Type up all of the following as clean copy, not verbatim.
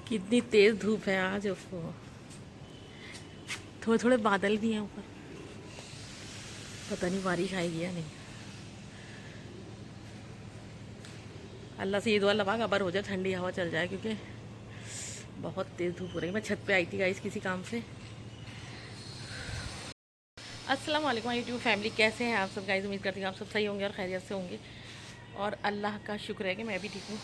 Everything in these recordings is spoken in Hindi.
कितनी तेज धूप है आज। उसको थोड़े थोड़े बादल भी हैं ऊपर, पता नहीं बारिश आएगी या नहीं। अल्लाह से ये दुआ लगा खबर हो जाए, ठंडी हवा चल जाए, क्योंकि बहुत तेज़ धूप हो रही है। मैं छत पे आई थी गाइस किसी काम से। अस्सलाम वालेकुम यूट्यूब फैमिली, कैसे हैं आप सब गाइस? उम्मीद करती हूँ आप सब सही होंगे और खैरियत से होंगे, और अल्लाह का शुक्र है कि मैं भी ठीक हूँ।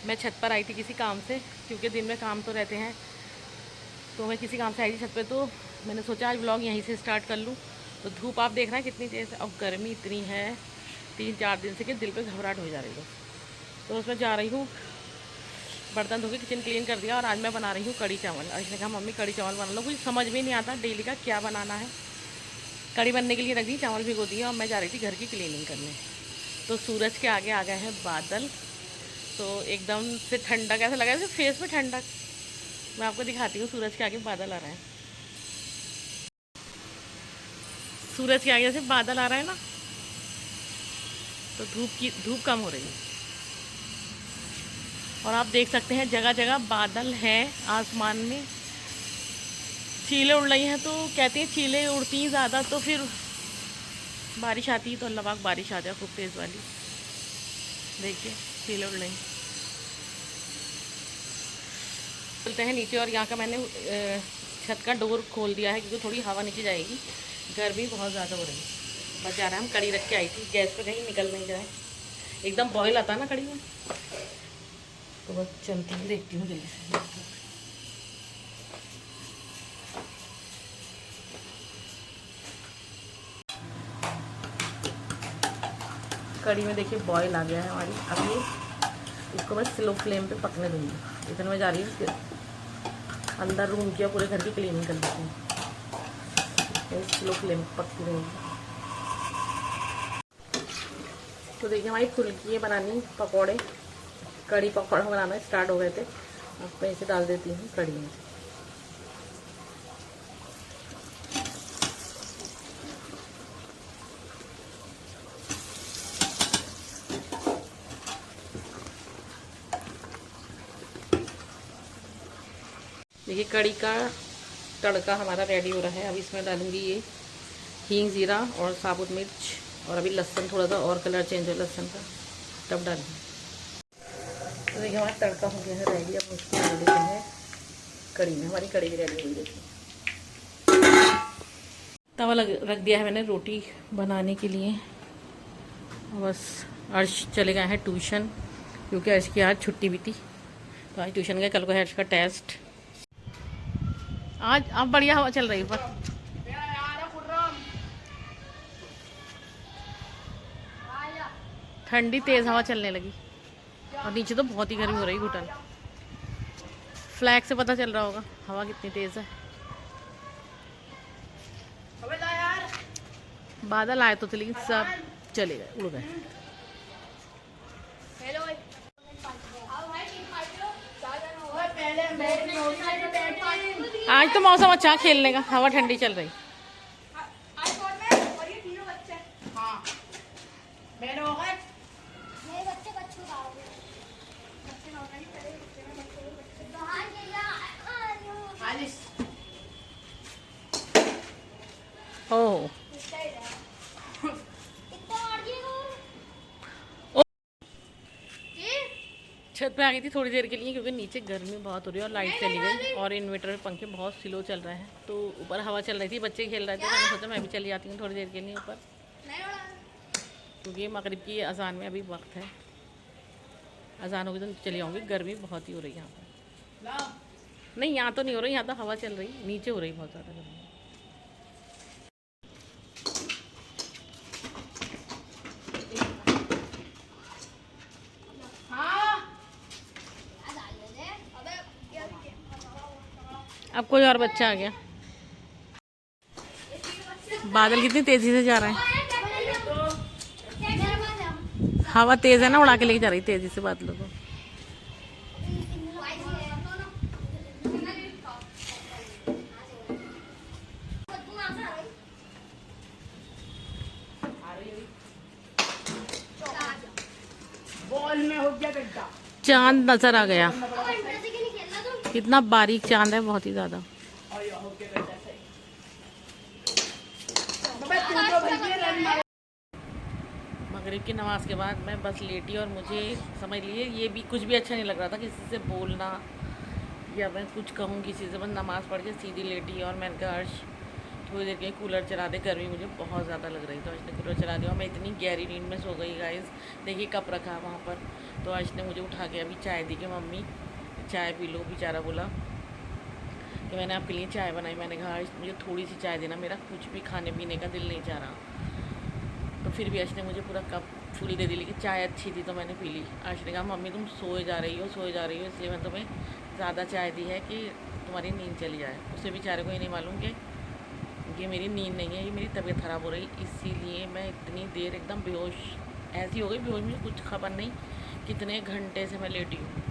मैं छत पर आई थी किसी काम से, क्योंकि दिन में काम तो रहते हैं, तो मैं किसी काम से आई थी छत पे। तो मैंने सोचा आज व्लॉग यहीं से स्टार्ट कर लूँ। तो धूप आप देख रहे हैं कितनी तेज़ है, और गर्मी इतनी है 3-4 दिन से कि दिल पे घबराहट हो जा रही है। तो उसमें जा रही हूँ, बर्तन धो के किचन क्लीन कर दिया, और आज मैं बना रही हूँ कड़ी चावल। और इसने कहा मम्मी कड़ी चावल बना लो, कुछ समझ में नहीं आता डेली का क्या बनाना है। कड़ी बनने के लिए रख दी, चावल भिगो दिए, और मैं जा रही थी घर की क्लीनिंग करने। तो सूरज के आगे आ गए हैं बादल, तो एकदम से ठंडक ऐसा लगा जैसे फेस में ठंडक। मैं आपको दिखाती हूँ, सूरज के आगे बादल आ रहे हैं। सूरज के आगे से बादल आ रहा है ना, तो धूप कम हो रही है। और आप देख सकते हैं जगह जगह बादल हैं आसमान में। चीलें उड़ रही हैं, तो कहती हैं चीलें उड़ती हैं ज़्यादा तो फिर बारिश आती है, तो अल्लाह पाक बारिश आ जाए खूब तेज़ वाली। देखिए चीलें उड़ रही। चलते हैं नीचे, और यहाँ का मैंने छत का डोर खोल दिया है, क्योंकि थोड़ी हवा नीचे जाएगी, गर्मी बहुत ज़्यादा हो रही है। बस जा रहा है, हम कड़ी रख के आई थी, गैस पे कहीं निकल नहीं जाए, एकदम बॉयल आता है ना कड़ी में। तो बस चलती हूँ, देखती हूँ जल्दी से। कड़ी में देखिए बॉयल आ गया है हमारी। अब ये इसको मैं स्लो फ्लेम पे पकने दूँगी। इतने में जा रही हूँ अंदर रूम किया, पूरे घर की क्लीनिंग कर देती हूँ, स्लो फ्लेम पे पकती रहेंगी। तो देखिए हमारी फुल्की बनानी, पकौड़े, कड़ी पकौड़ा बनाना स्टार्ट हो गए थे। अब मैं इसे डाल देती हूँ कड़ी में। देखिए कड़ी का तड़का हमारा रेडी हो रहा है। अब इसमें डालूंगी ये हींग, जीरा और साबुत मिर्च, और अभी लहसुन, थोड़ा सा और कलर चेंज हो लहसुन का, तब डालूंगी। तो देखिए हमारा तड़का हो गया है रेडी। अब उसको डाल देते हैं कड़ी में। हमारी कड़ी भी रेडी हो गई। तवा रख दिया है मैंने रोटी बनाने के लिए। बस अर्श चले गए हैं ट्यूशन, क्योंकि अर्श की आज छुट्टी भी थी, तो आज ट्यूशन गए। कल को है अर्श का टेस्ट। आज अब बढ़िया हवा चल रही है ऊपर। ठंडी तेज हवा चलने लगी, और नीचे तो बहुत ही गर्मी हो रही घुटन। फ्लैग से पता चल रहा होगा हवा कितनी तेज है। बादल आए तो थे, लेकिन सब चले गए, उड़ गए। आज तो मौसम अच्छा खेलने का, हवा ठंडी चल रही। ओह छत पे आ गई थी थोड़ी देर के लिए, क्योंकि नीचे गर्मी बहुत हो रही है और लाइट चली गई, और इन्वर्टर पंखे बहुत स्लो चल रहे हैं। तो ऊपर हवा चल रही थी, बच्चे खेल रहे थे, मैंने सोचा मैं भी चली जाती हूँ थोड़ी देर के लिए ऊपर, क्योंकि मगरिब की अजान में अभी वक्त है। अजान होगी तो चली आऊँगी। गर्मी बहुत ही हो रही है यहाँ पर। नहीं यहाँ तो नहीं हो रही, यहाँ तो हवा चल रही, नीचे हो रही बहुत ज़्यादा गर्मी। अब कोई और बच्चा आ गया। बादल कितनी तेजी से जा रहे हैं, हवा तेज है ना, उड़ा के लेके जा रही तेजी से बादलों को। चांद नजर आ गया। कितना बारीक चांद है, बहुत ही ज़्यादा। मगरिब की नमाज के बाद मैं बस लेटी और मुझे समझ लिए ये भी कुछ भी अच्छा नहीं लग रहा था किसी से बोलना या मैं कुछ कहूँ किसी से। बस नमाज़ पढ़ के सीधी लेटी और मैंने कहा अर्श थोड़ी देर के कूलर चला दे, गर्मी मुझे बहुत ज़्यादा लग रही, तो अर्श ने कूलर चला दिया और मैं इतनी गहरी नींद में सो गई गाइस। देखिए कप रखा है वहाँ पर, तो अर्श ने मुझे उठा के अभी चाय दी कि मम्मी चाय पी लो। बेचारा बोला कि मैंने आपके लिए चाय बनाई। मैंने कहा अर्श मुझे थोड़ी सी चाय देना, मेरा कुछ भी खाने पीने का दिल नहीं चाह रहा। तो फिर भी अर्श ने मुझे पूरा कप फुल दे दी, लेकिन चाय अच्छी थी तो मैंने पी ली। अर्श ने कहा मम्मी तुम सोए जा रही हो इसलिए मैं तुम्हें ज़्यादा चाय दी है कि तुम्हारी नींद चली जाए। उसे बेचारे को ये नहीं मालूम कि ये मेरी नींद नहीं है, ये मेरी तबीयत ख़राब हो रही, इसीलिए मैं इतनी देर एकदम बेहोश ऐसी हो गई। बेहोश मुझे कुछ खबर नहीं कितने घंटे से मैं लेटी हूँ।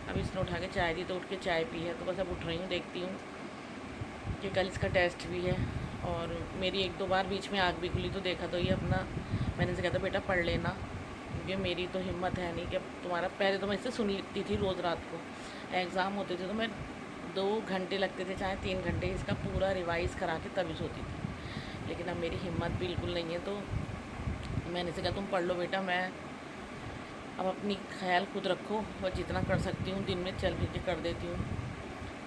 अब इसने उठा के चाय दी तो उठ के चाय पी है, तो बस अब उठ रही हूँ, देखती हूँ कि कल इसका टेस्ट भी है। और मेरी एक दो बार बीच में आँख भी खुली तो देखा, तो ये अपना मैंने से कहा था बेटा पढ़ लेना, क्योंकि मेरी तो हिम्मत है नहीं कि तुम्हारा। पहले तो मैं इससे सुन लेती थी रोज़ रात को, एग्ज़ाम होते थे तो मैं 2 घंटे लगते थे चाहे 3 घंटे इसका पूरा रिवाइज़ करा के तभी सोती थी। लेकिन अब मेरी हिम्मत बिल्कुल नहीं है, तो मैंने से कहा तुम पढ़ लो बेटा, मैं अब अपनी ख्याल खुद रखो और जितना कर सकती हूँ दिन में चल फिर के कर देती हूँ।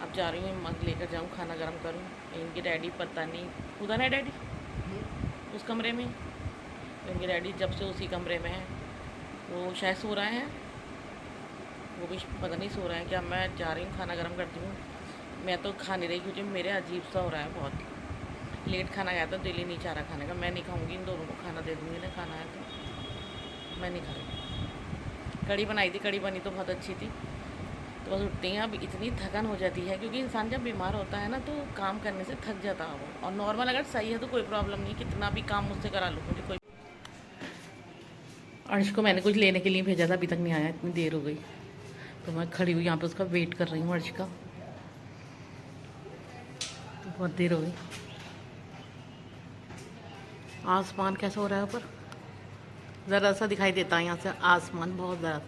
अब जा रही हूँ मग लेकर जाऊँ, खाना गर्म करूँ। इनके डैडी पता नहीं उधर है, डैडी उस कमरे में। इनके डैडी जब से उसी कमरे में है, वो शायद सो रहे हैं, वो भी पता नहीं सो रहे हैं क्या। मैं जा रही हूँ खाना गर्म करती हूँ। मैं तो खा नहीं रही क्योंकि मेरे अजीब सा हो रहा है, बहुत लेट खाना खाया तो दिल ही नहीं चाह रहा खाने का। मैं नहीं खाऊंगी, इन दोनों को खाना दे दूँगी ना, खाना है तो मैं नहीं खा रही। कड़ी बनाई थी, कड़ी बनी तो बहुत अच्छी थी। तो बस उठते हैं अब इतनी थकन हो जाती है, क्योंकि इंसान जब बीमार होता है ना तो काम करने से थक जाता है वो। और नॉर्मल अगर सही है तो कोई प्रॉब्लम नहीं, कितना भी काम मुझसे करा लो, मुझे कोई। अर्श को मैंने कुछ लेने के लिए भेजा था, अभी तक नहीं आया, इतनी देर हो गई। तो मैं खड़ी हुई यहाँ पे उसका वेट कर रही हूँ अर्श का, तो बहुत देर हो गई। आसमान कैसा हो रहा है ऊपर, ज़रा सा दिखाई देता है यहाँ से आसमान, बहुत ज़रा।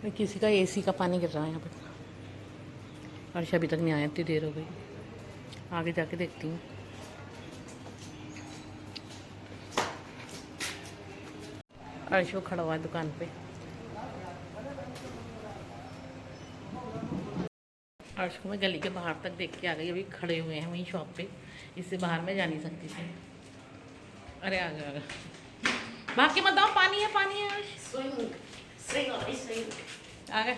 किसी का एसी का पानी गिर रहा है यहाँ पे। अर्श अभी तक नहीं आया, इतनी देर हो गई, आगे जाके देखती हूँ। अर्श वो खड़ा हुआ है दुकान पे। अर्श को मैं गली के बाहर तक देख के आ गई, अभी खड़े हुए हैं वहीं शॉप पे, इससे बाहर मैं जा नहीं सकती थी। अरे आ गया भाग के मत आओ, पानी है अर्श। आ गए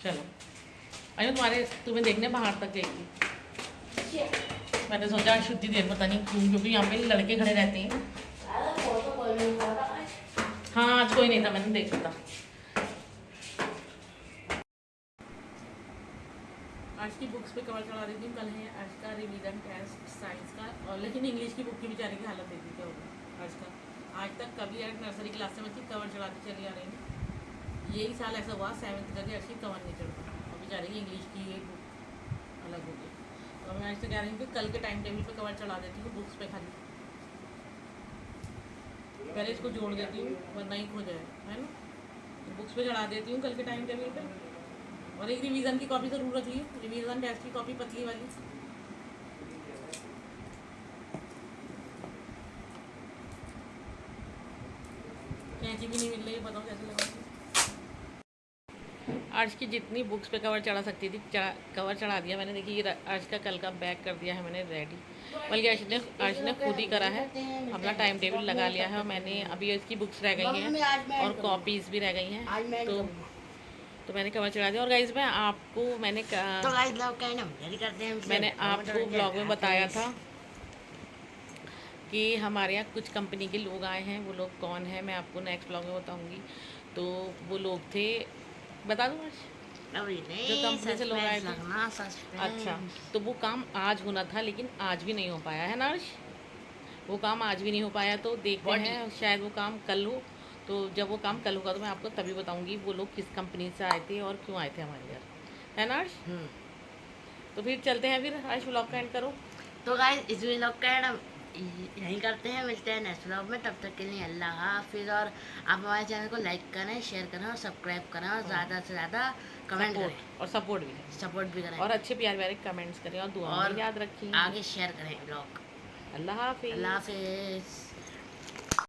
चलो अरे तुम्हें देखने बाहर तक देखी। मैंने सोचा आज शुद्धि देर पता नहीं क्यों, क्योंकि यहाँ पे लड़के खड़े रहते हैं। हाँ आज कोई नहीं था, मैंने देखा था। आज की बुक्स पे कवर चढ़ा देती हूँ। कल है आज का रिवीजन टेस्ट साइंस का, और लेकिन इंग्लिश की बुक की बेचारे की हालत देखी क्या होगी आज का। आज तक कभी यार नर्सरी क्लास से बच्ची कवर चढ़ाती चली आ रही है, यही साल ऐसा हुआ 7th तक आज की कवर नहीं चढ़ता, और बेचारे की इंग्लिश की ये बुक अलग हो गई। तो मैं आज तो कह रही हूँ कि कल के टाइम टेबल पे कवर चढ़ा देती हूँ बुक्स पे खाली, पहले इसको जोड़ देती हूँ वरना ही खो जाए, है ना। तो बुक्स पे चढ़ा देती हूँ कल के टाइम टेबल पे। और एक रिवीजन की कॉपी ज़रूर रख ली, रिवीजन टेस्ट की कॉपी पतली वाली। कैंची भी नहीं मिल रही है, बताओ कैसे लगा। आज की जितनी बुक्स पे कवर चढ़ा सकती थी कवर चढ़ा दिया मैंने। देखिए आज का कल का बैग कर दिया है मैंने रेडी, बल्कि अर्श ने खुद ही करा है, अपना टाइम टेबल लगा लिया है। और मैंने अभी इसकी बुक्स रह गई हैं और कॉपीज़ भी रह गई हैं, तो मैंने कवर चढ़ा दिया। और गाइस मैं आपको मैंने आपको ब्लॉग में बताया था कि हमारे यहाँ कुछ कंपनी के लोग आए हैं। वो लोग कौन है मैं आपको नेक्स्ट ब्लॉग में बताऊँगी। तो वो लोग थे, बता दूँ आज जो कंपनी से लोग आए थे। अच्छा, तो वो काम आज होना था लेकिन आज भी नहीं हो पाया है ना अर्श, वो काम आज भी नहीं हो पाया। तो देखते हैं शायद वो काम कल हो। तो जब वो काम कल होगा तो मैं आपको तभी बताऊंगी वो लोग किस कंपनी से आए थे और क्यों आए थे हमारे घर, है ना अर्श। तो फिर चलते हैं, फिर अर्श व्लॉग का एंड करो। तो गाइस इस व्लॉग का एंड यहीं करते हैं, मिलते हैं नेक्स्ट व्लॉग में। तब तक के लिए अल्लाह हाफिज़। और आप हमारे चैनल को लाइक करें, शेयर करें और सब्सक्राइब करें और ज़्यादा से ज़्यादा कमेंट करें, सपोर्ट और सपोर्ट भी करें सपोर्ट भी करें और अच्छे प्यारे प्यारे कमेंट्स करें और दुआ में और याद रखें। आगे शेयर करें ब्लॉग। अल्लाह अल्लाह हाफिज़। हाफिज़।